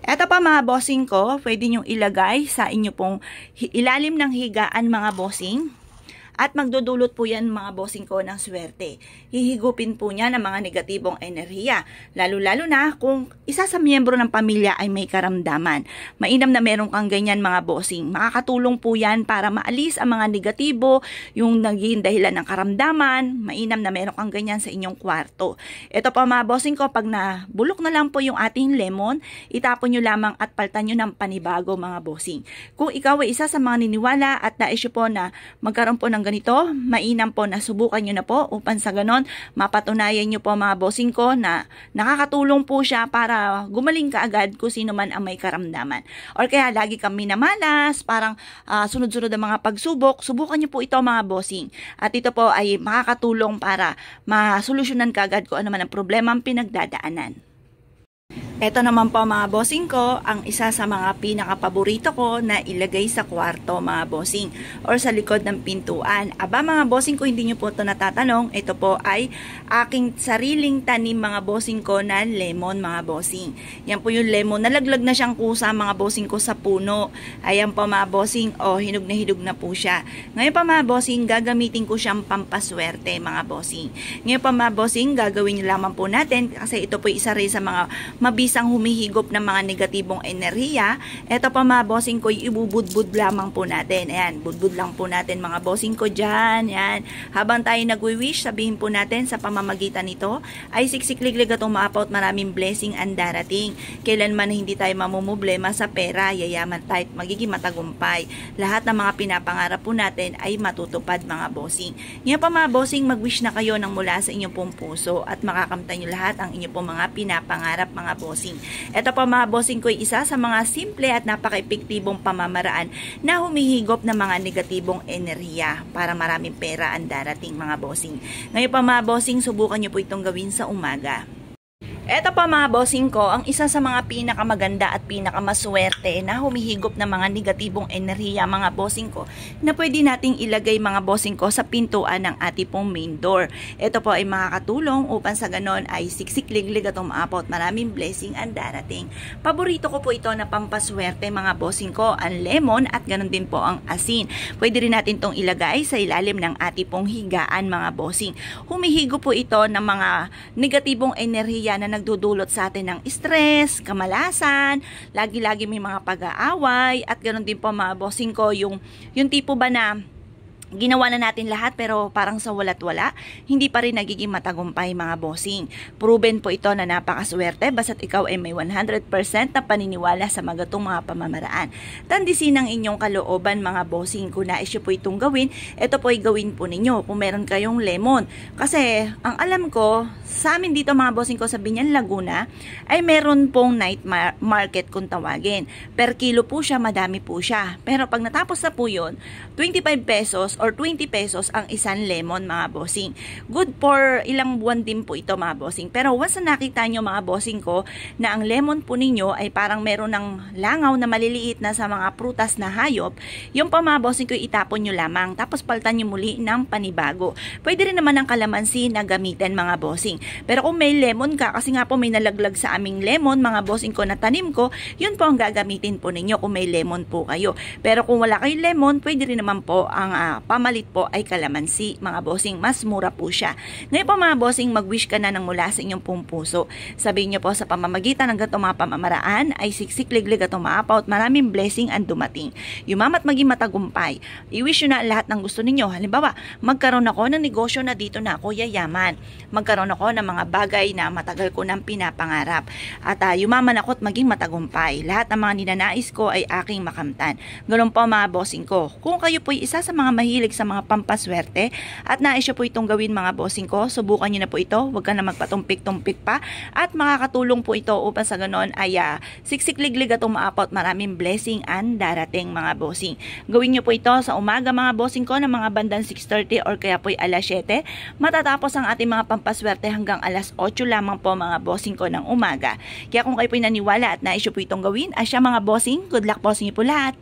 Eto pa mga bossing ko, pwede nyong ilagay sa inyo pong ilalim ng higaan mga bossing. At magdudulot po yan mga bossing ko ng swerte. Hihigupin po niya ng mga negatibong enerhiya. Lalo-lalo na kung isa sa miyembro ng pamilya ay may karamdaman. Mainam na meron kang ganyan mga bossing. Makakatulong po yan para maalis ang mga negatibo, yung naging dahilan ng karamdaman. Mainam na meron kang ganyan sa inyong kwarto. Ito pa mga bossing ko, pag nabulok na lang po yung ating lemon, itapon nyo lamang at paltan nyo ng panibago mga bossing. Kung ikaw ay isa sa mga niniwala at naisyo po na magkaroon po ng ganito, mainam po na subukan nyo na po upang sa ganon mapatunayan nyo po mga bossing ko na nakakatulong po siya para gumaling ka agad kung sino man ang may karamdaman. Or kaya lagi kang minamalas, parang sunod-sunod ang mga pagsubok, subukan nyo po ito mga bossing. At ito po ay makakatulong para masolusyonan ka agad kung ano man ang problema ang pinagdadaanan. Ito naman po mga bossing ko, ang isa sa mga pinakapaborito ko na ilagay sa kwarto mga bossing or sa likod ng pintuan. Aba mga bossing ko, hindi nyo po ito natatanong, ito po ay aking sariling tanim mga bossing ko na lemon mga bossing. Yan po yung lemon, nalaglag na siyang kusa mga bossing ko sa puno. Ayan po mga bossing, hinog na po siya. Ngayon pa mga bossing, gagamitin ko siyang pampaswerte mga bossing. Ngayon pa mga bossing, gagawin nyo lamang po natin kasi ito po isa rin sa mga mabisang humihigop ng mga negatibong enerhiya. Ito pa mga bossing ko, ibubudbud lamang po natin. Ayan, budbud lang po natin mga bossing ko dyan. Ayan. Habang tayo nagwi-wish, sabihin po natin sa pamamagitan nito ay siksikliglig at umaapaw at maraming blessing ang darating. Kailanman hindi tayo mamumblema sa pera, yayaman tayo at magiging matagumpay. Lahat ng mga pinapangarap po natin ay matutupad mga bossing. Ngayon pa mga bossing, mag-wish na kayo ng mula sa inyong pong puso at makakamtan nyo lahat ang inyong pong mga pinapangarap mga bossing. Ito pa mga bossing ko, isa sa mga simple at napaka-epektibong pamamaraan na humihigop ng mga negatibong enerhiya para maraming pera ang darating mga bossing. Ngayon pa mga bossing, subukan nyo po itong gawin sa umaga. Eto pa mga bossing ko, ang isa sa mga pinakamaganda at pinakamaswerte na humihigop ng mga negatibong enerhiya mga bossing ko na pwede nating ilagay mga bossing ko sa pintuan ng ating pong main door. Ito po ay makakatulong upang sa ganon ay siksikliglig at umaapaw at maraming blessing ang darating. Paborito ko po ito na pampaswerte mga bossing ko, ang lemon at ganon din po ang asin. Pwede rin natin itong ilagay sa ilalim ng ating pong higaan mga bossing. Humihigop po ito ng mga negatibong enerhiya na nagdudulot sa atin ng stress, kamalasan, lagi-lagi may mga pag-aaway, at ganoon din po mga bossing ko, yung tipo ba na ginawa na natin lahat pero parang sa walat wala, hindi pa rin nagiging matagumpay mga bossing. Proven po ito na napakaswerte basta't ikaw ay may 100% na paniniwala sa magatong mga pamamaraan. Tandisin ang inyong kalooban mga bossing. Kung nais po itong gawin, ito po ay gawin po ninyo kung meron kayong lemon. Kasi ang alam ko, sa amin dito mga bossing ko sa Biñan, Laguna, ay meron pong night market kung tawagin. Per kilo po siya, madami po siya. Pero pag natapos na po yun, 25 pesos or 20 pesos ang isang lemon mga bossing. Good for ilang buwan din po ito mga bossing. Pero once na nakita nyo mga bossing ko na ang lemon po ninyo ay parang meron ng langaw na maliliit na sa mga prutas na hayop, yung pa mga bossing ko itapon nyo lamang. Tapos paltan nyo muli ng panibago. Pwede rin naman ang kalamansi na gamitin mga bossing. Pero kung may lemon ka, kasi nga po may nalaglag sa aming lemon mga bossing ko na tanim ko, yun po ang gagamitin po ninyo kung may lemon po kayo. Pero kung wala kayong lemon, pwede rin naman po ang pamalit po ay kalamansi mga bossing, mas mura po siya. Ngayon po mga bossing, mag-wish ka na ng mula sa inyong pong puso. Sabihin nyo po sa pamamagitan ng ganitong mga pamamaraan ay siksikliglig at umaapaw at maraming blessing ang dumating. Yumamat maging matagumpay. I-wish nyo na lahat ng gusto ninyo. Halimbawa, magkaroon ako ng negosyo na dito na ako yayaman. Magkaroon ako ng mga bagay na matagal ko nang pinapangarap. At yumaman ako at maging matagumpay. Lahat ng mga ninanais ko ay aking makamtan. Ganun po mga bossing ko. Kung kayo po isa sa mga mahilig sa mga pampaswerte at nais po itong gawin mga bossing ko, subukan nyo na po ito. Huwag ka na magpatumpik-tumpik pa at makakatulong po ito upang sa ganon ay siksikliglig at umaapaw at maraming blessing ang darating mga bossing. Gawin nyo po ito sa umaga mga bossing ko ng mga bandang 6:30 or kaya po alas 7. Matatapos ang ating mga pampaswerte hanggang alas 8 lamang po mga bossing ko ng umaga. Kaya kung kayo po naniwala at nais po itong gawin, asya mga bossing, good luck po sa inyo po lahat.